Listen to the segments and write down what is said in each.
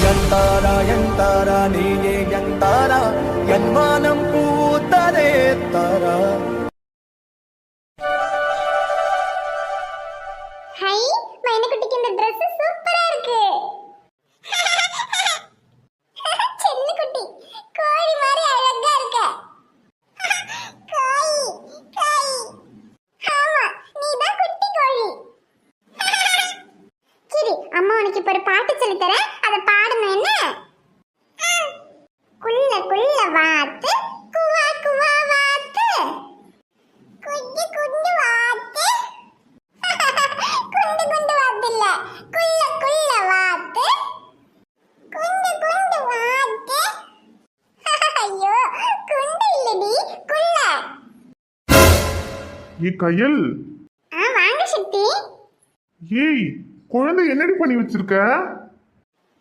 எந்தாரா நீயே எந்தாரா என் மானம் பூத்ததே தாரா. ஹை மைனக்குட்டிக்கு இந்த Dress சூப்பரா இருக்கு. செல்லக்குட்டி கோழி மாதிரி அழகா இருக்க. கோழி கோழி ஆமா நீதான் குட்டி கோழி. கிரி அம்மா உனக்கு இப்ப ஒரு பாட்டு சொல்லி தரேன், அதை பாடணும் என்ன? குள்ள குள்ள வாத்து குவா குவா வாத்து குட்டி குண்டு வாத்து. குண்டு குண்டு வாத்து இல்ல, குள்ள குள்ள வாத்து குண்டு குண்டு வாத்து. ஐயோ குண்டு இல்லடி குள்ள. ஏ கையல், வாங்க சக்தி. ஏய் குழந்தை என்னடி பண்ணி வச்சிருக்க?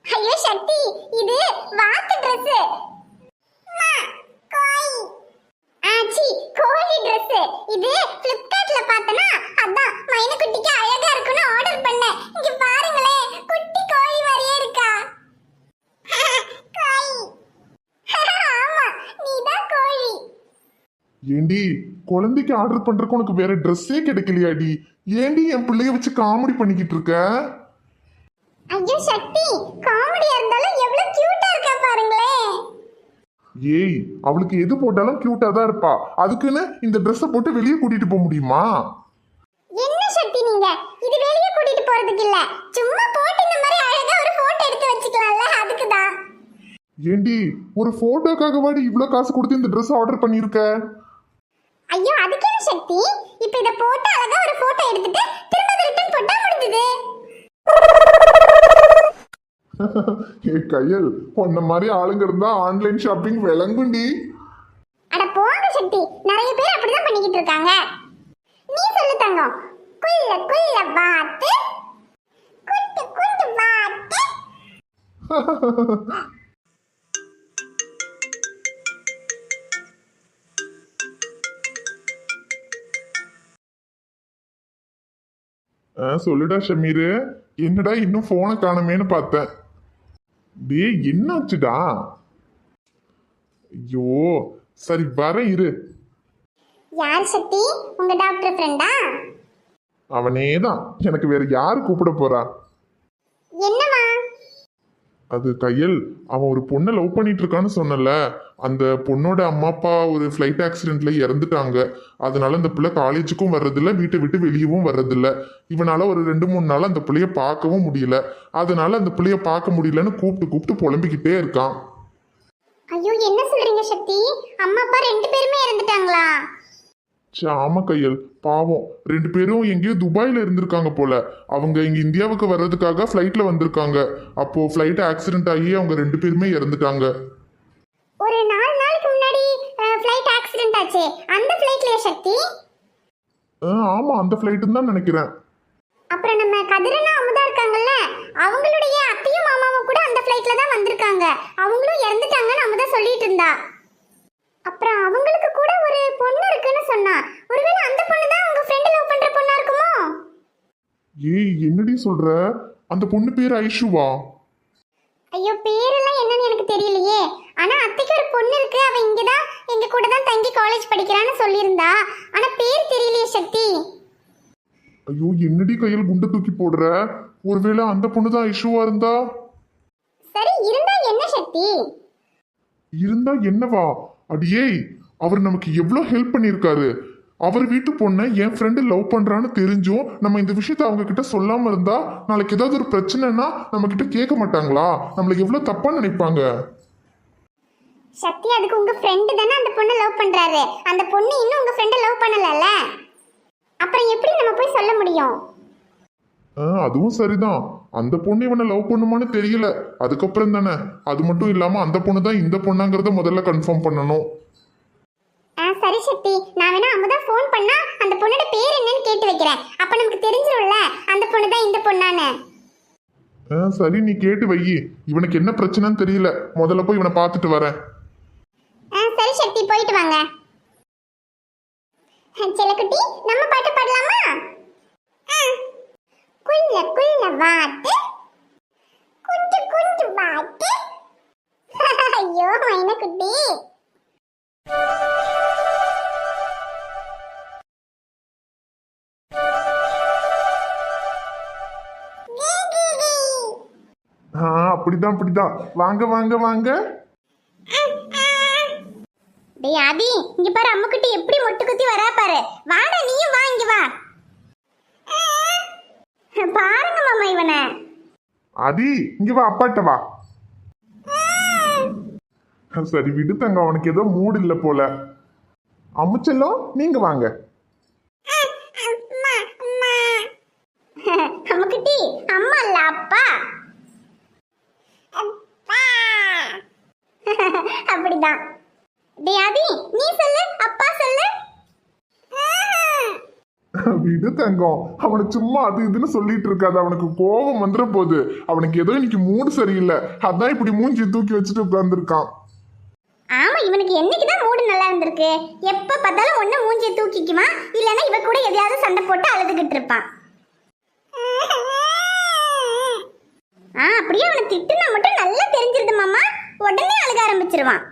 ஐயோ சக்தி இது வாத்து Dress. கோழி ஆச்சி கோழி Dress. இது Flipkartல பார்த்தனா, அதான் மைனக்குட்டிக்கு அழகா இருக்குன்னு ஆர்டர் பண்ணேன். இங்க பாருங்களே குட்டி கோழி மாதிரியே இருக்கா. கோழி ஆமா நீதான் கோழி. ஏண்டி குழந்தைக்கு ஆர்டர் பண்றதுக்கு உனக்கு வேற ட்ரெஸ்ஸே கிடைக்கலையாடி? ஏண்டி என் பிள்ளைய வச்சு காமெடி பண்ணிக்கிட்டு இருக்க? ஐயோ சக்தி காமெடியா இருந்தாலும் எவ்வளவு கியூட்டா இருக்கா பாருங்களே. ஏய் அவளுக்கு எது போட்டாலும் கியூட்டா தான் இருப்பா, அதுக்குன்னு இந்த ட்ரெஸ்ஸை போட்டு வெளியே கூட்டிட்டு போக முடியுமா? என்ன சக்தி நீங்க இது வெளியே கூட்டிட்டு போறதுக்கு இல்ல, சும்மா போட்டு இந்த மாதிரி அழகா ஒரு போட்டோ எடுத்து வச்சுக்கலாம்ல, அதுக்கு தான். ஏண்டி ஒரு போட்டோக்காக வாடி இவ்வளவு காசு கொடுத்து இந்த ட்ரெஸ் ஆர்டர் பண்ணிருக்க? ஐயோ அதுக்கு என்ன சக்தி, இப்போ இத போட்டு அழகா ஒரு போட்டோ எடுத்துட்டு திரும்ப ரிட்டர்ன் போட்டா முடிஞ்சது. ஏ கையல், உன்ன மாதிரி ஆளுங்க இருந்தா ஆன்லைன் ஷாப்பிங் விளங்குண்டி. அட போங்க சக்தி, நிறைய பேர் அப்படிதான் பண்ணிக்கிட்டு இருக்காங்க. நீ சொல்லு தங்கம். குள்ள குள்ள வாத்து குண்டு குண்டு வாத்து. சொல்லுடா ஷமீரு, என்னடா இன்னும் போனை காணுமேன்னு பார்த்தேன். டேய் என்னாச்சுடா? ஐயோ சரி வரேன் இரு. யார் சக்தி, உங்க டாக்டர் ஃப்ரெண்டா? அவனே தான், எனக்கு வேற யாரு கூப்பிட போறா? என்னமா? அது கையல், அவன் ஒரு பொண்ணை லவ் பண்ணிட்டு இருக்கான்னு சொன்னல, அந்த பொண்ணோட அம்மா அப்பா ஒரு ஃப்ளைட் ஆக்சிடென்ட்ல இறந்துட்டாங்க. அதனால அந்த பிள்ளை காலேஜுக்கும் வர்றதில்ல, வீட்டை விட்டு வெளியவும் வர்றதில்ல. இவனால ஒரு 2-3 நாள் அந்த பிள்ளைய பார்க்கவும் முடியல. அதனால அந்த பிள்ளைய பார்க்க முடியலன்னு கூப்பிட்டு கூப்பிட்டு புலம்பிக்கிட்டே இருக்கான். ஐயோ என்ன சொல்றீங்க சக்தி, அம்மா அப்பா 2 பேருமே இறந்துட்டாங்களா? ஆமா கையல், பாவம் 2 பேரும் எங்கேயோ துபாயில இருந்திருக்காங்க போல. அவங்க இங்க இந்தியாவுக்கு வர்றதுக்காக ஃப்ளைட்ல வந்திருக்காங்க. அப்போ ஃப்ளைட் ஆக்சிடென்ட் ஆகி அவங்க 2 பேருமே இறந்துட்டாங்க. ஒரு 4 நாளைக்கு முன்னாடி ஃப்ளைட் ஆக்சிடென்ட் ஆச்சு, அந்த ஃப்ளைட்லயே சக்தி? ஆமா அந்த ஃப்ளைட்டுன்னு தான் நினைக்கிறேன். அப்புறம் நம்ம கதிரனா அமுதா இருக்காங்கல்ல, அவங்களுடைய அத்தையும் மாமாவும் கூட அந்த ஃப்ளைட்ல தான் வந்திருக்காங்க. அவங்களும் இறந்துட்டாங்கன்னு அமுதா சொல்லிட்டு இருந்தா. அப்புறம் அவங்களுக்கு கூட ஒரு பொண்ணு இருக்குன்னு சொன்னா. ஒருவேளை அந்த பொண்ணு தான் உங்க ஃப்ரெண்ட் லவ் பண்ற பொண்ணா இருக்குமோ? ஏய் என்னடி சொல்ற? அந்த பொண்ணு பேர் ஐஷுவா? ஐயோ பேரெல்லாம் என்னன்னு எனக்கு தெரியலையே. ஆனா அத்தைக்கு ஒரு பொண்ணு இருக்கு, அவ இங்கதான் எங்க கூட தான் தங்கி காலேஜ் படிக்கிறான்னு சொல்லியிருந்தா. ஆனா பேர் தெரியலையே சக்தி. ஐயோ என்னடி கையில் குண்டை தூக்கி போடுற? ஒருவேளை அந்த பொண்ணு தான் ஐஷுவா இருந்தா? சரி இருந்தா என்ன சக்தி? இருந்தா என்னவா? அடியே அவர் நமக்கு எவ்வளவு ஹெல்ப் பண்ணியிருக்காரு. அவர் வீட்டு பொண்ணை என் ஃப்ரெண்டு லவ் பண்றான்னு தெரிஞ்சும் நம்ம இந்த விஷயத்த அவங்க கிட்ட சொல்லாம இருந்தா நாளைக்கு ஏதாவது ஒரு பிரச்சனைனா நம்ம கிட்ட கேட்க மாட்டாங்களா? நம்மள எவ்வளவு தப்பா நினைப்பாங்க. சக்தி அதுக்கு உங்க ஃப்ரெண்டு தானே அந்த பொண்ணை லவ் பண்றாரு. அந்த பொண்ணு இன்னும் உங்க ஃப்ரெண்டை லவ் பண்ணலல, அப்புறம் எப்படி நம்ம போய் சொல்ல முடியும்? அதுவும் சரிதான். அந்த பொண்ணு இவனை லவ் பண்ணுமான்னு தெரியல, அதுக்கப்புறம் தானே. அது மட்டும் இல்லாம அந்த பொண்ணு தான் இந்த பொண்ணாங்கிறத முதல்ல கன்ஃபார்ம் பண்ணணும். சரி சக்தி, நான் வேணா அமுதா ஃபோன் பண்ணா அந்த பொண்ணோட பேர் என்னன்னு கேட்டு வைக்கிறேன். அப்ப நமக்கு தெரிஞ்சிரும்ல அந்த பொண்ணு தான் இந்த பொண்ணானே. சரி நீ கேட்டு வை. இவனுக்கு என்ன பிரச்சனைன்னு தெரியல, முதல்ல போய் இவனை பார்த்துட்டு வரேன். சரி சக்தி போயிட்டு வாங்க. செல்லக்குட்டி நம்ம பாட்டு பாடலாமா? குள்ள குள்ள வாத்து குஞ்சு குஞ்சு பாட்டு. ஐயோ மைனா குட்டி. அப்படிதான் அப்படிதான். வாங்க வாங்க வாங்க. டேய் ஆதி, இங்க பாரு அம்முக்குட்டி எப்படி மொட்டு குத்தி வரா பாரு. வாடா நீயும் வா, இங்க வா. பாருங்க மாமா இவனை. ஆதி இங்க வா, அப்பாட்ட வா. சரி விடு தங்க, அவனுக்கு ஏதோ மூடு இல்ல போல. அம்முச்செல்லம் நீங்க வாங்க. அம்முக்குட்டி அம்மா இல்ல அப்பா. அப்படிதான். டேய் ஆதி நீ சொல்லு, அப்பா சொல்லு. விடு தங்கம், அவனை சும்மா அது இதுன்னு சொல்லிட்டு இருக்காது. அவனுக்கு கோபம் வந்துட போகுது. அவனுக்கு ஏதோ இன்னைக்கு மூடு சரியில்லை, அதான் இப்படி மூஞ்சி தூக்கி வச்சுட்டு உட்கார்ந்துருக்கான். ஆமா, இவனுக்கு என்னைக்குதான் மூடு நல்லா இருந்திருக்கு. எப்ப பார்த்தாலும் ஒண்ணு மூஞ்சியை தூக்கிக்குமா, இல்லைன்னா இவ கூட எதையாவது சண்டை போட்டு அழுதுகிட்டு இருப்பான். அப்படியே அவனை திட்டுனா மட்டும் நல்லா தெரிஞ்சிருது மாமா, உடனே அழுக ஆரம்பிச்சிருவான்.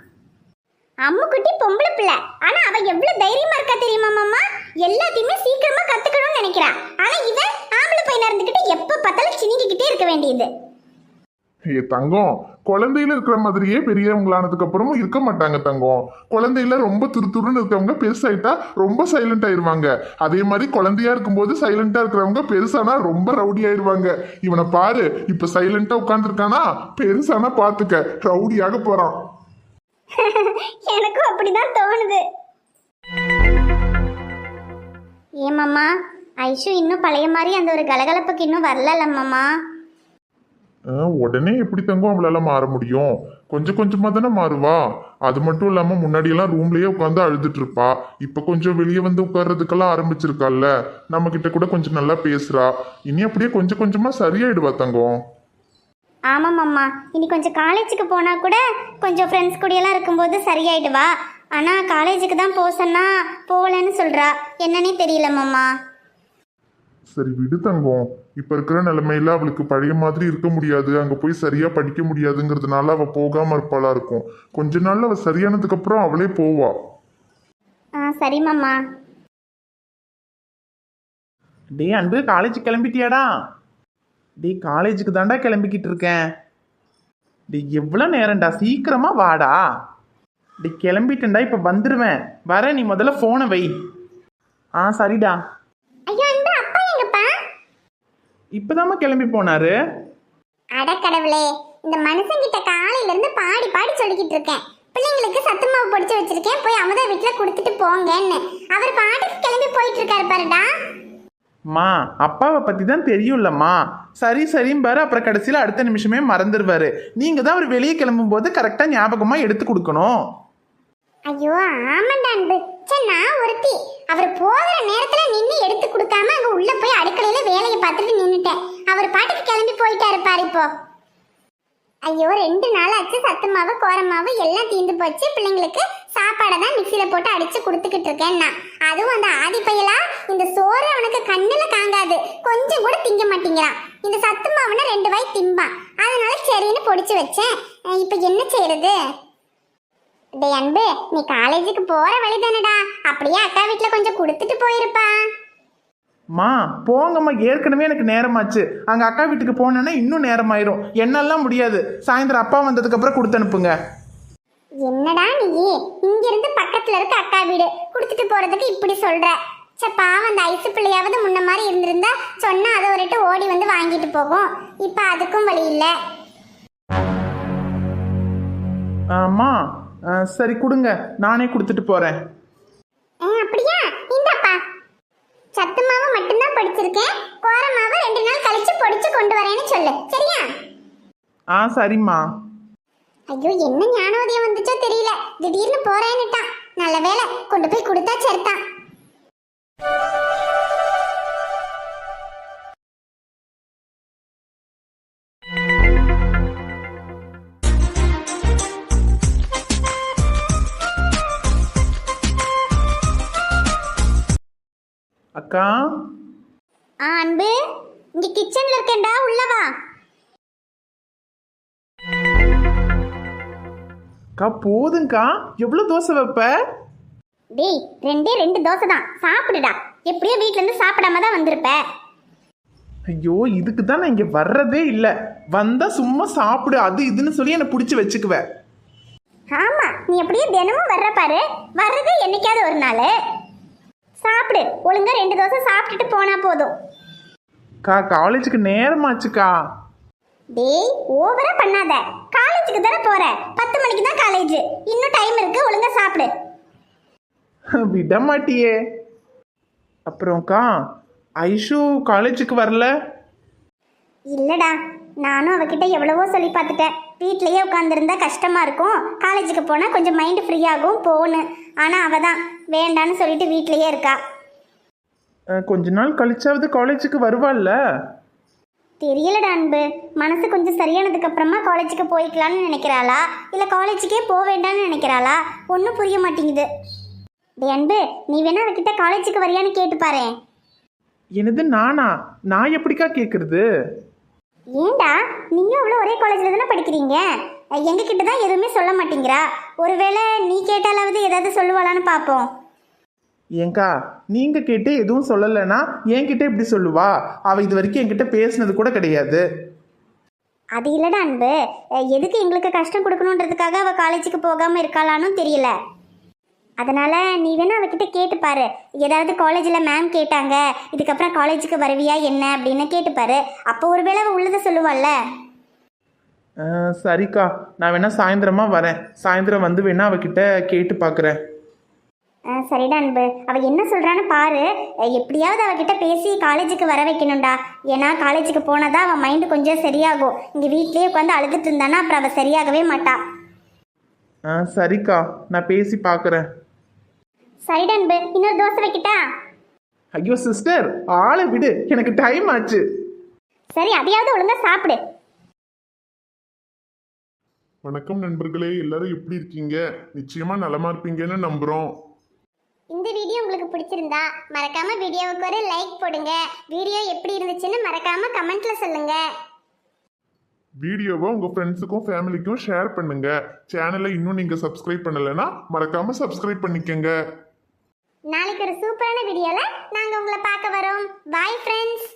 அம்முக்குட்டி பொம்பளை பிள்ளை, ஆனா அவ எவ்வளவு தைரியமா இருக்கா தெரியுமா மாமா. எல்லாத்தையுமே சீக்கிரமா கத்துக்கணும்னு நினைக்கிறா. ஆனா இவன் ஆம்பளை பையனா இருந்துகிட்டு எப்ப பார்த்தாலும் சினிங்கிக்கிட்டே இருக்க வேண்டியது. தங்கம், குழந்தையில இருக்கிற மாதிரியே பெரியவங்களானதுக்கு அப்புறமும் இருக்க மாட்டாங்க தங்கம். குழந்தையில ரொம்ப துருதுருன்னு இருக்கவங்க பெருசாயிட்டா ரொம்ப சைலண்ட் ஆயிருவாங்க. அதே மாதிரி குழந்தையா இருக்கும்போது சைலண்டா இருக்கிறவங்க பெருசானா ரொம்ப ரவுடி ஆயிருவாங்க. இவனை பாரு, இப்ப சைலண்டா உட்கார்ந்துருக்கானா, பெருசானா பாத்துக்க ரவுடியாக போறான். எனக்கும் அப்படிதான் தோணுது. ஏமாம்மா, ஐஷு இன்னும் பழைய மாதிரி அந்த ஒரு கலகலப்புக்கு இன்னும் வரல மாமா. உடனே எப்படி தங்கம் அவளால மாற முடியும்? கொஞ்சம் கொஞ்சமா தானே மாறுவா. அது மட்டும் இல்லாம முன்னாடியெல்லாம் ரூம்லயே உட்காந்து அழுதுட்டு இருப்பா. இப்ப கொஞ்சம் வெளியே வந்து உட்கார்றதுக்கெல்லாம் ஆரம்பிச்சிருக்கால. நம்ம கிட்ட கூட கொஞ்சம் நல்லா பேசுறா. இனி அப்படியே கொஞ்சம் கொஞ்சமா சரியாயிடுவா தங்கம். ஆமாம்மா, இனி கொஞ்சம் காலேஜுக்கு போனா கூட கொஞ்சம் ஃப்ரெண்ட்ஸ் கூடயெல்லாம் இருக்கும்போது சரியாயிடுவா. ஆனா காலேஜுக்கு தான் போக சொன்னா போகலன்னு சொல்றா. என்னன்னே தெரியல மாமா. சரி விடு தங்கம், இப்ப இருக்கிற நிலைமையில அவளுக்கு பழைய மாதிரி இருக்க முடியாது, அங்க போய் சரியா படிக்க முடியாதுங்கிறதுனால அவ போகாம இருப்பாளா இருக்கும். கொஞ்ச நாள்ல அவ சரியானதுக்கு அப்புறம் அவளே போவா. சரி மாமா. டே அன்பு, காலேஜ் கிளம்பிட்டியாடா? டே காலேஜுக்கு தாண்டா கிளம்பிக்கிட்டு இருக்கேன். டே எவ்வளோ நேரம்டா, சீக்கிரமா வாடா. டே கிளம்பிட்டேன்டா, இப்போ வந்துடுவேன். வர, நீ முதல்ல ஃபோனை வை. சரிடா. ஐயோ அன்பு, அப்பா எங்கப்பா? இப்போதாம்மா கிளம்பி போனாரு. அட கடவுளே, இந்த மனுஷங்கிட்ட காலையில இருந்து பாடி பாடி சொல்லிக்கிட்டு இருக்கேன். பிள்ளைங்களுக்கு சத்து மாவு பொடிச்சு வச்சிருக்கேன், போய் அமுதா வீட்டுல கொடுத்துட்டு போங்கன்னு. அவர் பாட்டுக்கு கிளம்பி போயிட்டு இருக்காரு பாருடா. மா, அப்பாவை பற்றி தான் தெரியும்லம்மா. சரி சரிம்பாரு, அப்புறம் கடைசியில் அடுத்த நிமிஷமே மறந்துடுவாரு. நீங்கள் தான் அவர் வெளியே கிளம்பும்போது கரெக்டாக ஞாபகமாக எடுத்து கொடுக்கணும். ஐயோ ஆமாண்டா அன்பு. சரி, நான் ஒருத்தி அவர் போகிற நேரத்துல நின்று எடுத்து கொடுக்காம அங்க உள்ள போய் அடுக்கலையில வேலையை பார்த்துட்டு நின்னுட்டேன். அவர் பாட்டுக்கு கிளம்பி போயிட்டாரு பாரு இப்போ. ஐயோ 2 நாள் ஆச்சு, சத்து மாவு கோரமாவு எல்லாம் தீர்ந்து போச்சு. பிள்ளைங்களுக்கு சாப்பாடை தான் மிக்சியில போட்டு அடிச்சு கொடுத்துக்கிட்டு இருக்கேன் நான். அதுவும் அந்த ஆதி பையலா, இந்த சோறு அவனுக்கு கண்ணுல காங்காது, கொஞ்சம் கூட திங்க மாட்டேங்கிறான். இந்த சத்து மாவுன்னு 2 வாய் திம்பான். அதனால சரின்னு பொடிச்சு வச்சேன். இப்ப என்ன செய்யறது? டேய் அன்பு, நீ காலேஜுக்கு போற வழி தானடா, அப்படியே அக்கா வீட்டுல கொஞ்சம் கொடுத்துட்டு போயிருப்பா. மா போங்கம்மா, ஏற்கனவே எனக்கு நேரமாச்சு. அங்கே அக்கா வீட்டுக்கு போனேன்னா இன்னும் நேரமாயிரும். என்னெல்லாம் முடியாது. சாயந்தரம் அப்பா வந்ததுக்கப்புறம் கொடுத்து அனுப்புங்க. என்னடா நீ, இங்க இருந்து பக்கத்துல இருக்க அக்கா வீடு கொடுத்துட்டு போறதுக்கு இப்படி சொல்ற? பாவம், அந்த ஐசு பிள்ளையாவது முன்ன மாதிரி இருந்திருந்தா சொன்னா அதை ஒருட்டு ஓடி வந்து வாங்கிட்டு போகும். இப்ப அதுக்கும் வழி இல்ல. அம்மா சரி கொடுங்க, நானே கொடுத்துட்டு போறேன். அப்படியா? இந்தப்பா, சத்து மாவு மட்டும்தான் பொடிச்சிருக்கேன். கோர மாவு 2 நாள் கழிச்சு பொடிச்சு கொண்டு வரேன்னு சொல்லு, சரியா? சரிம்மா. ஐயோ, என்ன ஞானோதயம் வந்துச்சோ தெரியல, திடீர்னு போறேன்னுட்டான். நல்ல வேலை, கொண்டு போய் கொடுத்தா சரிதான். அக்கா. அன்பு, இங்க கிச்சன்ல இருக்கேன்டா, உள்ள வா. அக்கா போதுங்கக்கா, எவ்வளோ தோசை வைப்ப? டேய் ரெண்டு தோசை தான் சாப்பிடுடா. எப்படியோ வீட்ல இருந்து சாப்பிடாம தான் வந்திருப்ப. ஐயோ, இதுக்கு தான் நான் இங்கே வர்றதே இல்லை. வந்தா சும்மா சாப்பிடு அது இதுன்னு சொல்லி என்னை பிடிச்சி வச்சுக்குவேன். ஆமா, நீ எப்படியே தினமும் வர்ற பாரு. வர்றது என்னைக்காவது ஒரு நாள். சாப்பிடு, ஒழுங்கா 2 தோசை சாப்பிட்டுட்டு போனா போதும். அக்கா காலேஜுக்கு நேரமாச்சுக்கா. டேய் ஓவரா பண்ணாத. காலேஜுக்கு தானே போற. 10 மணிக்கு தான் காலேஜ். இன்னும் டைம் இருக்கு, ஒழுங்கா சாப்பிடு. விட மாட்டியே. அப்புறம்க்கா ஐஷு காலேஜுக்கு வரல? இல்லடா, நானும் அவகிட்ட எவ்வளவோ சொல்லி பார்த்துட்டேன். வீட்லயே உட்காந்துருந்தா கஷ்டமா இருக்கும், காலேஜுக்கு போனா கொஞ்சம் மைண்ட் ஃப்ரீ ஆகும் போன்னு. ஆனா அவ தான் வேண்டான்னு சொல்லிட்டு வீட்லயே இருக்கா. கொஞ்ச நாள் கழிச்சாவது காலேஜுக்கு வருவாள்ல? தெரியலடா அன்பு, மனசு கொஞ்சம் சரியானதுக்கு அப்புறமா காலேஜுக்கு போய்க்கலான்னு நினைக்கிறாளா இல்ல காலேஜுக்கே போக வேண்டாம்னு நினைக்கிறாளா ஒன்றும் புரிய மாட்டேங்குது. டே அன்பு, நீ வேணா அவகிட்ட காலேஜுக்கு வரியான்னு கேட்டு பாரு. என்னது நானா? நான் எப்படிக்கா கேட்குறது? ஏண்டா, நீயும் அவ்வளோ ஒரே காலேஜில் தானே படிக்கிறீங்க. எங்ககிட்ட தான் எதுவுமே சொல்ல மாட்டேங்கிறா. ஒருவேளை நீ கேட்டாலாவது ஏதாவது சொல்லுவாளான்னு பார்ப்போம். ஏங்கா நீங்கள் கேட்டு எதுவும் சொல்லலைன்னா என்கிட்ட இப்படி சொல்லுவா? அவள் இது வரைக்கும் என்கிட்ட பேசினது கூட கிடையாது. அது இல்லடா அன்பு, எதுக்கு எங்களுக்கு கஷ்டம் கொடுக்கணுன்றதுக்காக அவள் காலேஜுக்கு போகாமல் இருக்காளான்னு தெரியல. அதனால் நீ வேணா அவகிட்ட கேட்டுப்பாரு. ஏதாவது காலேஜில் மேம் கேட்டாங்க இதுக்கப்புறம் காலேஜுக்கு வருவியா என்ன அப்படின்னு கேட்டுப்பாரு. அப்போ ஒருவேளை அவள் உள்ளதை சொல்லுவாள்ல. சரிக்கா, நான் வேணா சாயந்தரமா வரேன். சாயந்தரம் வந்து வேணா அவகிட்ட கேட்டு பார்க்குறேன். சரிடா அன்பு, அவள் என்ன சொல்கிறான்னு பாரு. எப்படியாவது அவகிட்ட பேசி காலேஜுக்கு வர வைக்கணும்டா. ஏன்னா காலேஜுக்கு போனால் தான் அவன் மைண்டு கொஞ்சம் சரியாகும். இங்கே வீட்லேயே உட்காந்து அழுதுட்டு இருந்தானா அப்புறம் அவள் சரியாகவே மாட்டா. சரிக்கா, நான் பேசி பார்க்குறேன். சரிடா அன்பு, இன்னொரு தோசை வைக்கிட்டா? ஐயோ சிஸ்டர், ஆளை விடு, எனக்கு டைம் ஆச்சு. சரி, அதையாவது ஒழுங்கா சாப்பிடு. வணக்கம் நண்பர்களே, எல்லாரும் எப்படி இருக்கீங்க? நிச்சயமா நலமா இருப்பீங்கன்னு நம்புறோம். இந்த வீடியோ உங்களுக்கு பிடிச்சிருந்தா மறக்காம வீடியோவுக்கு ஒரு லைக் போடுங்க. வீடியோ எப்படி இருந்துச்சுன்னு மறக்காம கமெண்ட்ல சொல்லுங்க. வீடியோவை உங்க ஃப்ரெண்ட்ஸுக்கும் ஃபேமிலிக்கும் ஷேர் பண்ணுங்க. சேனலை இன்னும் நீங்க சப்ஸ்கிரைப் பண்ணலைன்னா மறக்காம சப்ஸ்கிரைப் பண்ணிக்கங்க. நாளைக்கு ஒரு சூப்பரான வீடியோல நாங்க உங்களை பார்க்க வரோம். Bye friends.